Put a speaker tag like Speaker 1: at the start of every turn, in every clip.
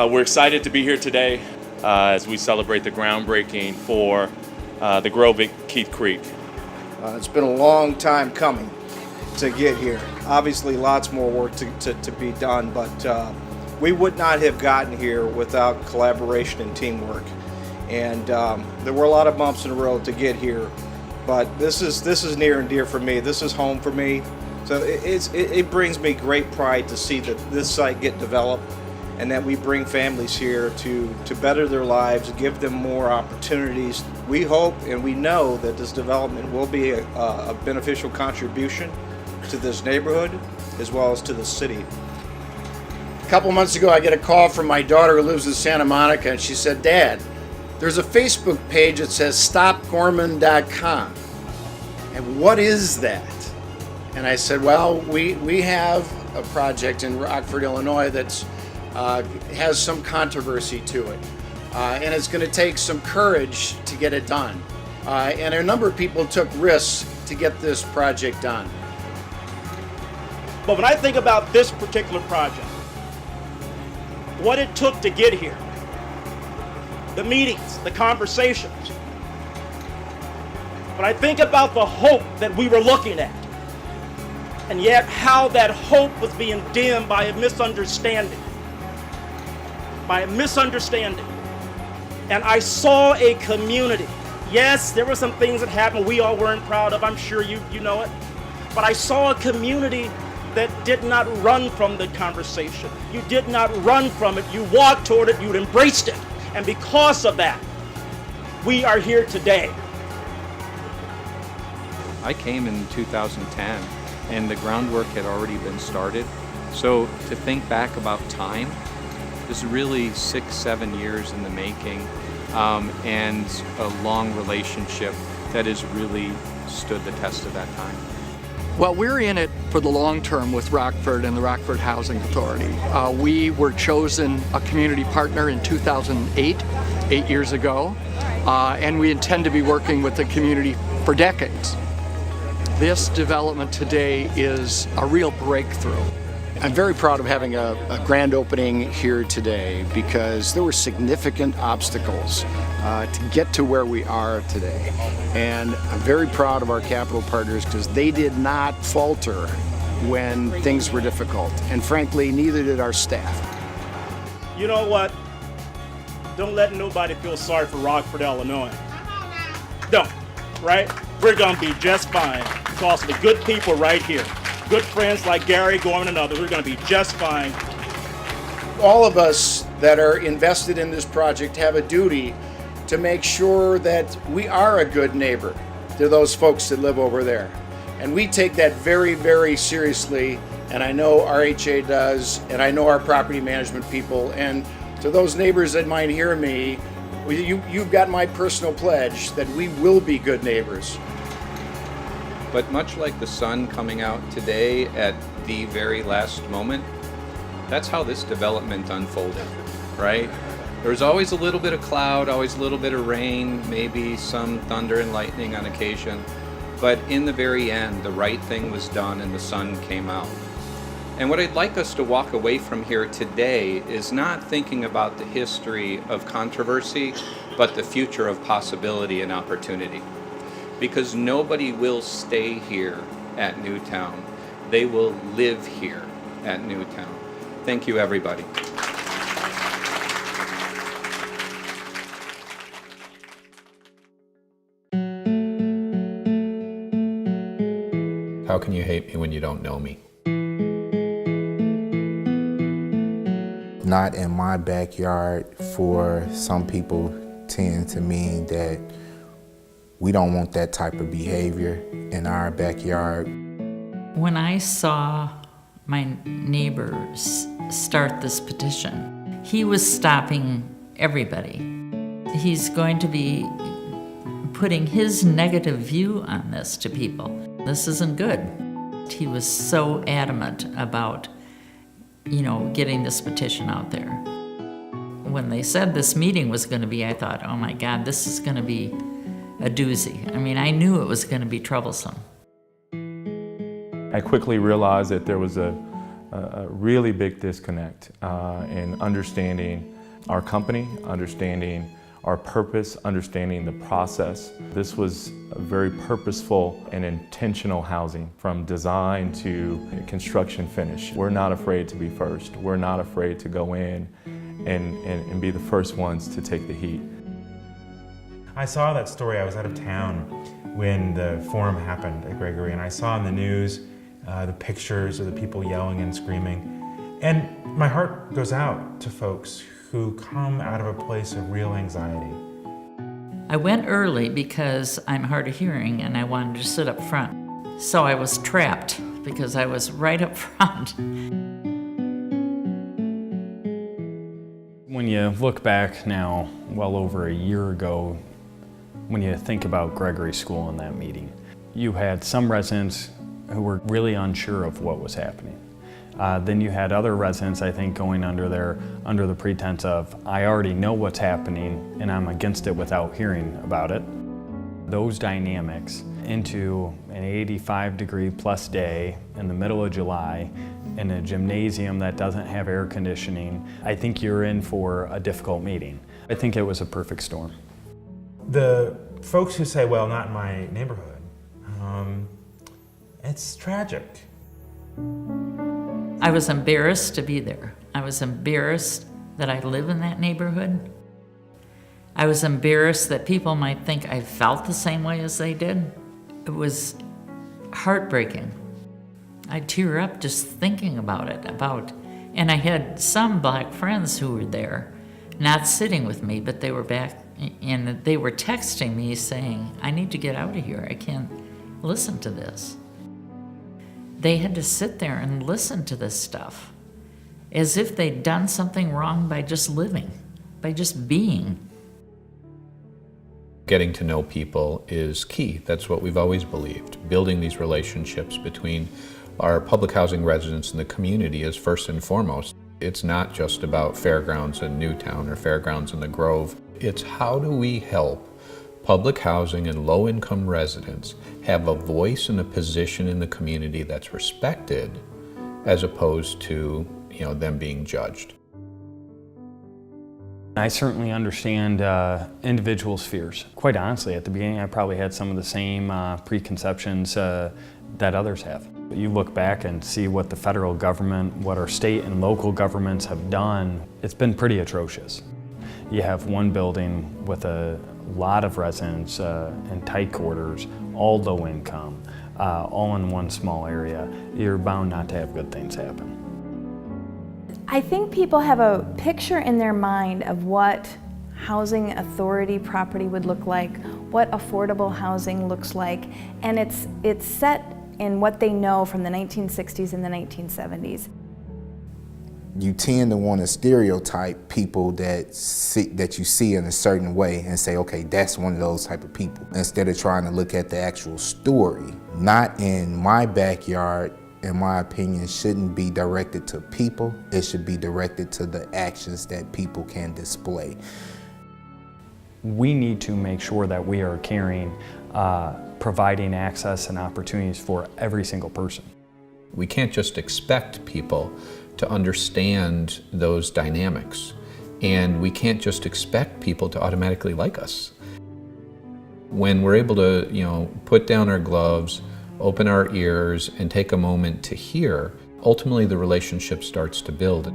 Speaker 1: We're excited to be here today as we celebrate the groundbreaking for the Grove at Keith Creek.
Speaker 2: It's been a long time coming to get here. Obviously, lots more work to be done, but we would not have gotten here without collaboration and teamwork. And there were a lot of bumps in the road to get here, but this is near and dear for me. This is home for me. So it brings me great pride to see that this site get developed and that we bring families here to better their lives, give them more opportunities. We hope and we know that this development will be a beneficial contribution to this neighborhood as well as to the city.
Speaker 3: A couple months ago, I get a call from my daughter who lives in Santa Monica, and she said, "Dad, there's a Facebook page that says stopgorman.com. And what is that?" And I said, well, we have a project in Rockford, Illinois that's has some controversy to it. And it's going to take some courage to get it done. And a number of people took risks to get this project done.
Speaker 4: But when I think about this particular project, what it took to get here, the meetings, the conversations, when I think about the hope that we were looking at, and yet how that hope was being dimmed by a misunderstanding. And I saw a community. Yes, there were some things that happened we all weren't proud of. I'm sure you know it. But I saw a community that did not run from the conversation. You did not run from it. You walked toward it. You embraced it. And because of that, we are here today.
Speaker 5: I came in 2010 and the groundwork had already been started. So to think back about time, this is really 6-7 years in the making, and a long relationship that has really stood the test of that time.
Speaker 6: Well, we're in it for the long term with Rockford and the Rockford Housing Authority. We were chosen a community partner in 2008, 8 years ago, and we intend to be working with the community for decades. This development today is a real breakthrough.
Speaker 3: I'm very proud of having a grand opening here today because there were significant obstacles to get to where we are today. And I'm very proud of our capital partners because they did not falter when things were difficult. And frankly, neither did our staff.
Speaker 4: You know what? Don't let nobody feel sorry for Rockford, Illinois. Don't, right? We're gonna be just fine because of the good people right here. Good friends like Gary, Gorman, and others. We're going to be just fine.
Speaker 3: All of us that are invested in this project have a duty to make sure that we are a good neighbor to those folks that live over there. And we take that very, very seriously, and I know RHA does, and I know our property management people. And to those neighbors that might hear me, you've got my personal pledge that we will be good neighbors.
Speaker 5: But much like the sun coming out today at the very last moment, that's how this development unfolded, right? There was always a little bit of cloud, always a little bit of rain, maybe some thunder and lightning on occasion. But in the very end, the right thing was done and the sun came out. And what I'd like us to walk away from here today is not thinking about the history of controversy, but the future of possibility and opportunity. Because nobody will stay here at Newtown. They will live here at Newtown. Thank you, everybody.
Speaker 7: How can you hate me when you don't know me?
Speaker 8: Not in my backyard for some people tend to mean that we don't want that type of behavior in our backyard.
Speaker 9: When I saw my neighbors start this petition, he was stopping everybody. He's going to be putting his negative view on this to people. This isn't good. He was so adamant about, getting this petition out there. When they said this meeting was going to be, I thought, oh my God, this is going to be a doozy. I mean, I knew it was going to be troublesome.
Speaker 1: I quickly realized that there was a a really big disconnect in understanding our company, understanding our purpose, understanding the process. This was a very purposeful and intentional housing from design to construction finish. We're not afraid to be first. We're not afraid to go in and be the first ones to take the heat.
Speaker 10: I saw that story. I was out of town when the forum happened at Gregory, and I saw in the news the pictures of the people yelling and screaming. And my heart goes out to folks who come out of a place of real anxiety.
Speaker 9: I went early because I'm hard of hearing and I wanted to sit up front. So I was trapped because I was right up front.
Speaker 11: When you look back now, well over a year ago, when you think about Gregory School and that meeting, you had some residents who were really unsure of what was happening. Then you had other residents, I think, going under the pretense of, I already know what's happening and I'm against it without hearing about it. Those dynamics into an 85-degree plus day in the middle of July in a gymnasium that doesn't have air conditioning, I think you're in for a difficult meeting. I think it was a perfect storm.
Speaker 10: The folks who say, well, not in my neighborhood, it's tragic.
Speaker 9: I was embarrassed to be there. I was embarrassed that I live in that neighborhood. I was embarrassed that people might think I felt the same way as they did. It was heartbreaking. I tear up just thinking about it, and I had some black friends who were there, not sitting with me, but they were back, and they were texting me saying, I need to get out of here. I can't listen to this. They had to sit there and listen to this stuff as if they'd done something wrong by just living, by just being.
Speaker 5: Getting to know people is key. That's what we've always believed. Building these relationships between our public housing residents and the community is first and foremost. It's not just about fairgrounds in Newtown or fairgrounds in the Grove. It's how do we help public housing and low-income residents have a voice and a position in the community that's respected, as opposed to, them being judged.
Speaker 11: I certainly understand individuals' fears. Quite honestly, at the beginning, I probably had some of the same preconceptions that others have. You look back and see what the federal government, what our state and local governments have done, it's been pretty atrocious. You have one building with a lot of residents in tight quarters, all low income, all in one small area. You're bound not to have good things happen.
Speaker 12: I think people have a picture in their mind of what housing authority property would look like, what affordable housing looks like, and it's set in what they know from the 1960s and the 1970s.
Speaker 8: You tend to want to stereotype people that you see in a certain way and say, okay, that's one of those type of people, instead of trying to look at the actual story. Not in my backyard, in my opinion, shouldn't be directed to people. It should be directed to the actions that people can display.
Speaker 11: We need to make sure that we are caring, providing access and opportunities for every single person.
Speaker 5: We can't just expect people to understand those dynamics, and we can't just expect people to automatically like us. When we're able to, put down our gloves, open our ears, and take a moment to hear, ultimately the relationship starts to build.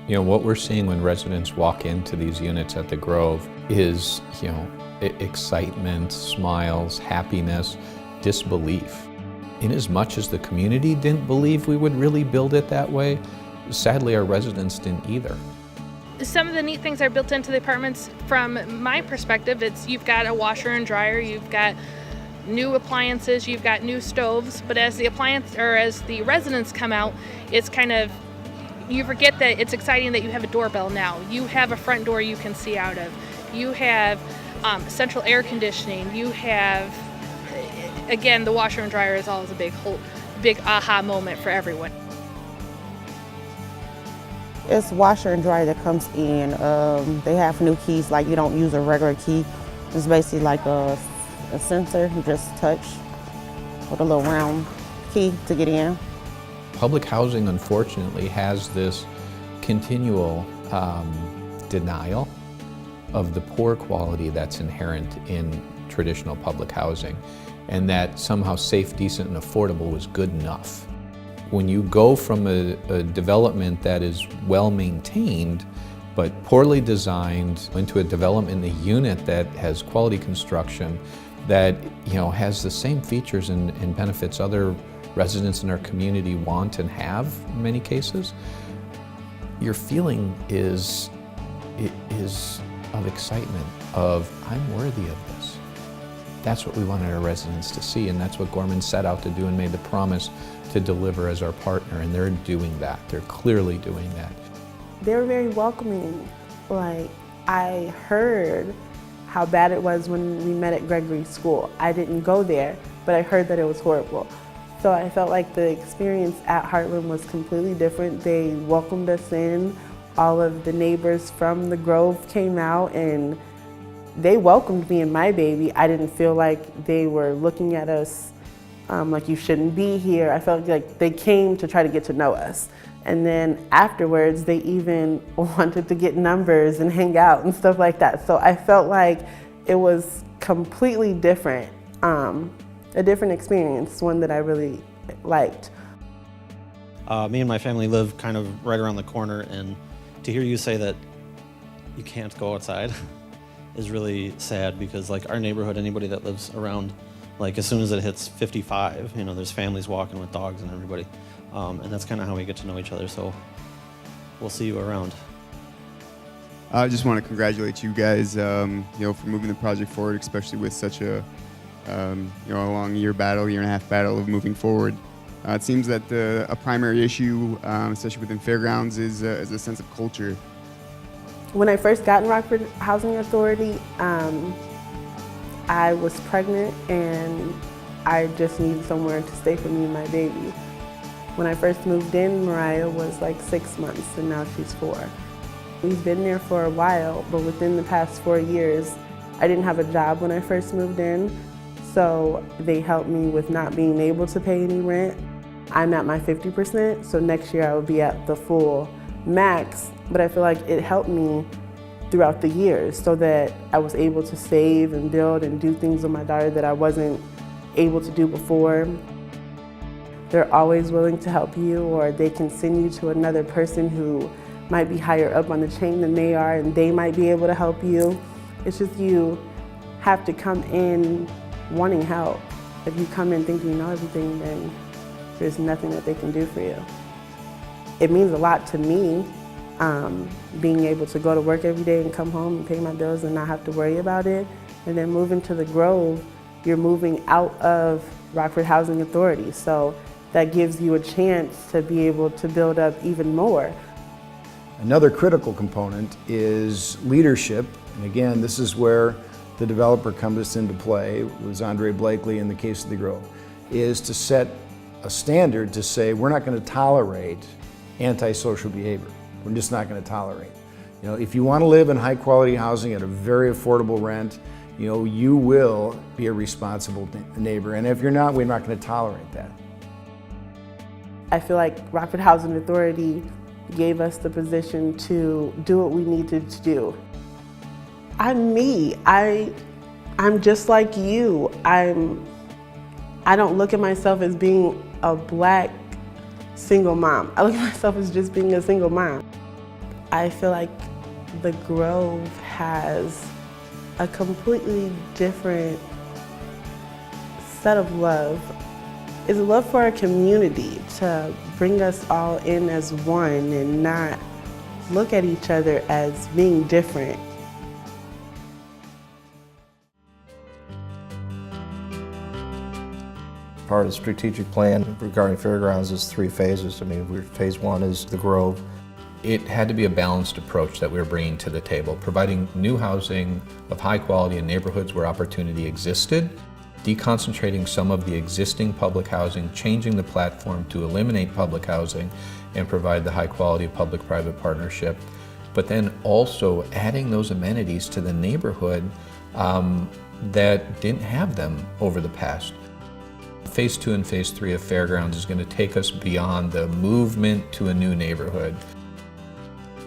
Speaker 5: You know, what we're seeing when residents walk into these units at the Grove is, you know, excitement, smiles, happiness, disbelief. Inasmuch as the community didn't believe we would really build it that way, sadly our residents didn't either.
Speaker 13: Some of the neat things are built into the apartments. From my perspective, it's you've got a washer and dryer, you've got new appliances, you've got new stoves, but as the residents come out, it's kind of, you forget that it's exciting that you have a doorbell now. You have a front door you can see out of. You have central air conditioning. You have, again, the washer and dryer is always a big aha moment for everyone.
Speaker 14: It's washer and dryer that comes in. They have new keys, like you don't use a regular key. It's basically like a sensor, you just touch with a little round key to get in.
Speaker 5: Public housing, unfortunately, has this continual denial of the poor quality that's inherent in traditional public housing, and that somehow safe, decent, and affordable was good enough. When you go from a development that is well maintained but poorly designed into a development in a unit that has quality construction that, you know, has the same features and benefits other residents in our community want and have in many cases, your feeling is of excitement, of I'm worthy of this. That's what we wanted our residents to see, and that's what Gorman set out to do and made the promise to deliver as our partner, and they're doing that. They're clearly doing that.
Speaker 15: They were very welcoming. Like, I heard how bad it was when we met at Gregory School. I didn't go there, but I heard that it was horrible. So I felt like the experience at Heartland was completely different. They welcomed us in. All of the neighbors from the Grove came out and they welcomed me and my baby. I didn't feel like they were looking at us like you shouldn't be here. I felt like they came to try to get to know us. And then afterwards, they even wanted to get numbers and hang out and stuff like that. So I felt like it was completely different, a different experience, one that I really liked.
Speaker 16: Me and my family live kind of right around the corner, and to hear you say that you can't go outside is really sad, because like our neighborhood, anybody that lives around, like as soon as it hits 55, you know, there's families walking with dogs and everybody. And that's kind of how we get to know each other, so we'll see you around.
Speaker 17: I just want to congratulate you guys, you know, for moving the project forward, especially with such a, you know, a long year and a half battle of moving forward. It seems that a primary issue, especially within Fairgrounds, is a sense of culture.
Speaker 15: When I first got in Rockford Housing Authority, I was pregnant and I just needed somewhere to stay for me and my baby. When I first moved in, Mariah was like 6 months and now she's 4. We've been there for a while, but within the past 4 years, I didn't have a job when I first moved in, so they helped me with not being able to pay any rent. I'm at my 50%, so next year I will be at the full max, but I feel like it helped me throughout the years so that I was able to save and build and do things with my daughter that I wasn't able to do before. They're always willing to help you, or they can send you to another person who might be higher up on the chain than they are, and they might be able to help you. It's just you have to come in wanting help. If you come in thinking you know everything, then there's nothing that they can do for you. It means a lot to me, being able to go to work every day and come home and pay my bills and not have to worry about it. And then moving to the Grove, you're moving out of Rockford Housing Authority. So that gives you a chance to be able to build up even more.
Speaker 3: Another critical component is leadership. And again, this is where the developer comes into play, with Andre Blakely in the case of the Grove, is to set a standard to say we're not going to tolerate antisocial behavior. We're just not going to tolerate. You know, if you want to live in high quality housing at a very affordable rent, you know, you will be a responsible neighbor. And if you're not, we're not going to tolerate that.
Speaker 15: I feel like Rockford Housing Authority gave us the position to do what we needed to do. I'm me. I'm just like you. I don't look at myself as being a black single mom. I look at myself as just being a single mom. I feel like the Grove has a completely different set of love. It's a love for our community, to bring us all in as one and not look at each other as being different.
Speaker 18: Part of the strategic plan regarding Fairgrounds is 3 phases. I mean, phase 1 is the Grove.
Speaker 7: It had to be a balanced approach that we were bringing to the table, providing new housing of high quality in neighborhoods where opportunity existed, deconcentrating some of the existing public housing, changing the platform to eliminate public housing and provide the high quality public-private partnership, but then also adding those amenities to the neighborhood that didn't have them over the past. Phase 2 and Phase 3 of Fairgrounds is going to take us beyond the movement to a new neighborhood.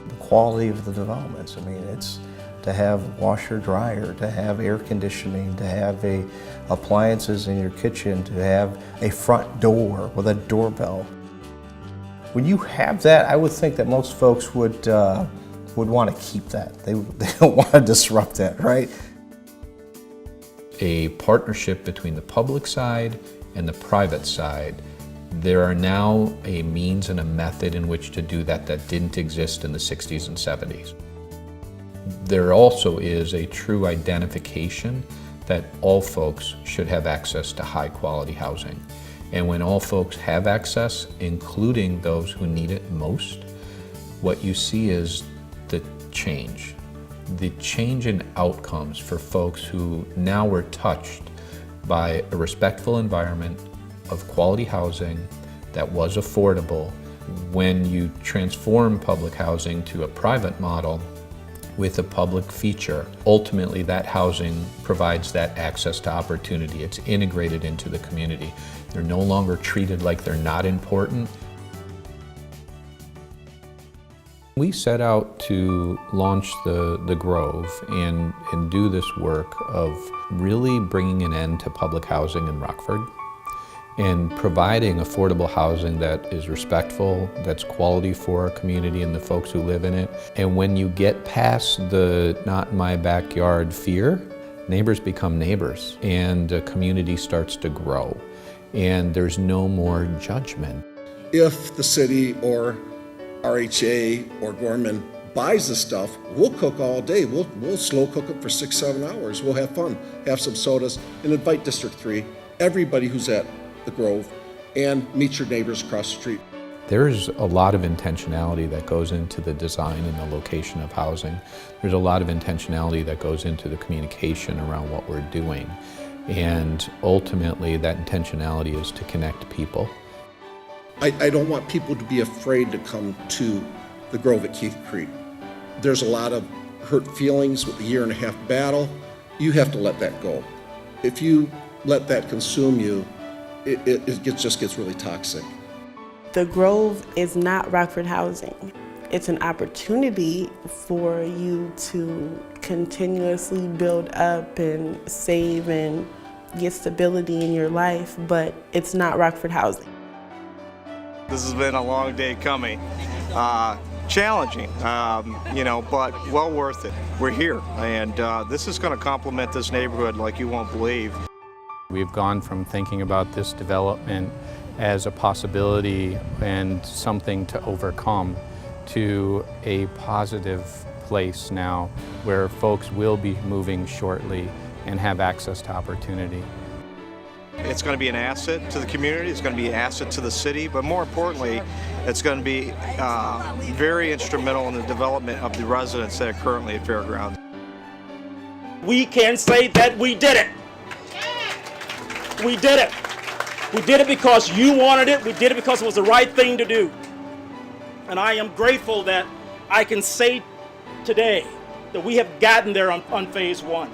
Speaker 18: The quality of the developments, I mean, it's to have washer, dryer, to have air conditioning, to have appliances in your kitchen, to have a front door with a doorbell. When you have that, I would think that most folks would want to keep that. They don't want to disrupt that, right?
Speaker 7: A partnership between the public side and the private side. There are now a means and a method in which to do that that didn't exist in the 60s and 70s. There also is a true identification that all folks should have access to high quality housing. And when all folks have access, including those who need it most, what you see is the change. The change in outcomes for folks who now were touched by a respectful environment of quality housing that was affordable. When you transform public housing to a private model with a public feature, ultimately that housing provides that access to opportunity. It's integrated into the community. They're no longer treated like they're not important. We set out to launch the Grove and do this work of really bringing an end to public housing in Rockford and providing affordable housing that is respectful, that's quality for our community and the folks who live in it. And when you get past the not in my backyard fear, neighbors become neighbors and a community starts to grow and there's no more judgment.
Speaker 19: If the city or RHA or Gorman buys the stuff, we'll cook all day. We'll slow cook it for 6-7 hours. We'll have fun, have some sodas, and invite District 3, everybody who's at the Grove, and meet your neighbors across the street.
Speaker 7: There's a lot of intentionality that goes into the design and the location of housing. There's a lot of intentionality that goes into the communication around what we're doing. And ultimately, that intentionality is to connect people.
Speaker 19: I don't want people to be afraid to come to the Grove at Keith Creek. There's a lot of hurt feelings with the 1.5-year battle. You have to let that go. If you let that consume you, it just gets really toxic.
Speaker 15: The Grove is not Rockford housing. It's an opportunity for you to continuously build up and save and get stability in your life, but it's not Rockford housing.
Speaker 2: This has been a long day coming. Challenging, but well worth it. We're here, and this is going to complement this neighborhood like you won't believe.
Speaker 5: We've gone from thinking about this development as a possibility and something to overcome to a positive place now where folks will be moving shortly and have access to opportunity.
Speaker 2: It's going to be an asset to the community, it's going to be an asset to the city, but more importantly, it's going to be very instrumental in the development of the residents that are currently at Fairgrounds.
Speaker 4: We can say that we did it. We did it. We did it because you wanted it. We did it because it was the right thing to do. And I am grateful that I can say today that we have gotten there on phase 1.